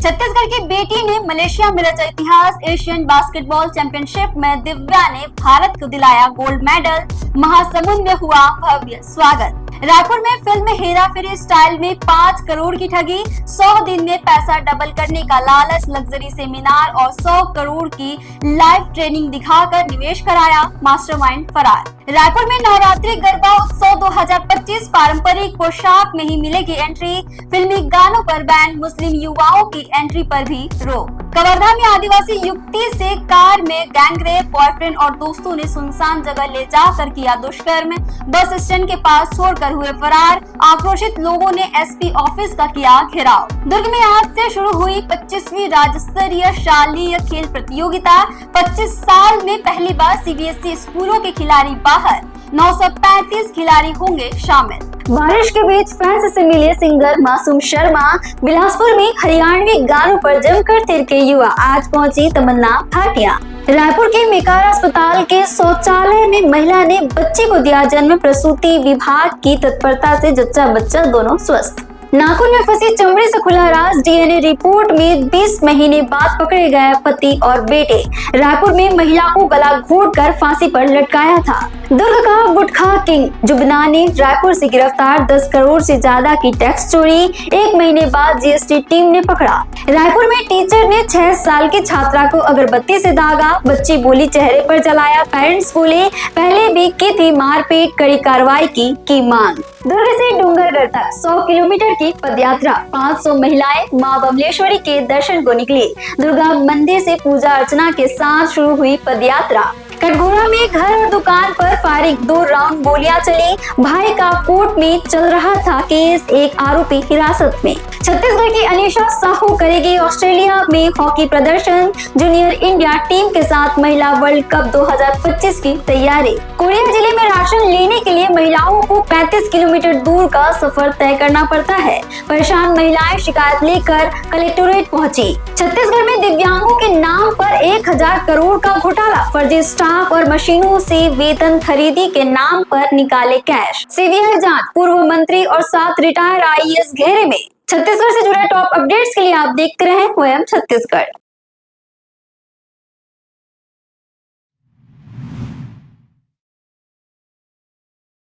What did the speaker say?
छत्तीसगढ़ की बेटी ने मलेशिया में रचा इतिहास। एशियन बास्केटबॉल चैंपियनशिप में दिव्या ने भारत को दिलाया गोल्ड मेडल। महासमुंद में हुआ भव्य स्वागत। रायपुर में फिल्म हेरा फेरी स्टाइल में 5 करोड़ की ठगी। 100 दिन में पैसा डबल करने का लालच, लग्जरी सेमिनार और 100 करोड़ की लाइव ट्रेनिंग दिखाकर निवेश कराया, मास्टरमाइंड फरार। रायपुर में नवरात्रि गरबा उत्सव 2025 पारंपरिक पोशाक में ही मिलेगी एंट्री। फिल्मी गानों पर बैन, मुस्लिम युवाओं की एंट्री पर भी रोक। कवर्धा में आदिवासी युवती से कार में गैंगरेप, बॉयफ्रेंड और दोस्तों ने सुनसान जगह ले जाकर किया दुष्कर्म। बस स्टैंड के पास छोड़कर हुए फरार। आक्रोशित लोगों ने एसपी ऑफिस का किया घेराव। दुर्ग में आज से शुरू हुई 25वीं राज्य स्तरीय शालेय खेल प्रतियोगिता। 25 साल में पहली बार सीबीएसई स्कूलों के खिलाड़ी बाहर, 935 खिलाड़ी होंगे शामिल। बारिश के बीच फैंस से मिले सिंगर मासूम शर्मा। बिलासपुर में हरियाणवी गानों पर जमकर थिरके युवा, आज पहुंची तमन्ना भाटिया। रायपुर के मेकारा अस्पताल के शौचालय में महिला ने बच्चे को दिया जन्म। प्रसूति विभाग की तत्परता से जच्चा बच्चा दोनों स्वस्थ। नाखून में फंसी चमड़ी से खुला राज। डीएनए रिपोर्ट में 20 महीने बाद पकड़े गए पति और बेटे। रायपुर में महिला को गला घोंटकर फांसी पर लटकाया था। दुर्ग का गुटखा किंग जुबना ने रायपुर से गिरफ्तार। 10 करोड़ से ज्यादा की टैक्स चोरी। 1 महीने बाद जीएसटी टीम ने पकड़ा। रायपुर में टीचर ने 6 साल की छात्रा को अगरबत्ती से दागा। बच्ची बोली चेहरे पर जलाया। पेरेंट्स बोले पहले भी की थी मारपीट, कड़ी कार्रवाई की मांग। दुर्ग से डूंगरगढ़ तक 100 किलोमीटर की पदयात्रा। 500 महिलाएं मां बमलेश्वरी के दर्शन को निकली। दुर्गा मंदिर से पूजा अर्चना के साथ शुरू हुई पदयात्रा। कटघोरा में घर और दुकान पर फायरिंग, 2 राउंड गोलियां चली। भाई का कोर्ट में चल रहा था केस, एक आरोपी हिरासत में। छत्तीसगढ़ की अनीशा साहू करेगी ऑस्ट्रेलिया में हॉकी प्रदर्शन। जूनियर इंडिया टीम के साथ महिला वर्ल्ड कप 2025 की तैयारी। कोरिया जिले में राशन लेने के लिए महिलाओं को 35 किलोमीटर दूर का सफर तय करना पड़ता है। परेशान महिलाएं शिकायत लेकर कलेक्टोरेट पहुंची। छत्तीसगढ़ में दिव्यांगों के नाम पर 1000 करोड़ का घोटाला। फर्जी स्टाफ और मशीनों से वेतन खरीदी के नाम पर निकाले कैश। सीबीआई जांच, पूर्व मंत्री और 7 रिटायर आईएएस घेरे में। छत्तीसगढ़ से जुड़े टॉप अपडेट्स के लिए आप देखते रहें वोएम छत्तीसगढ़।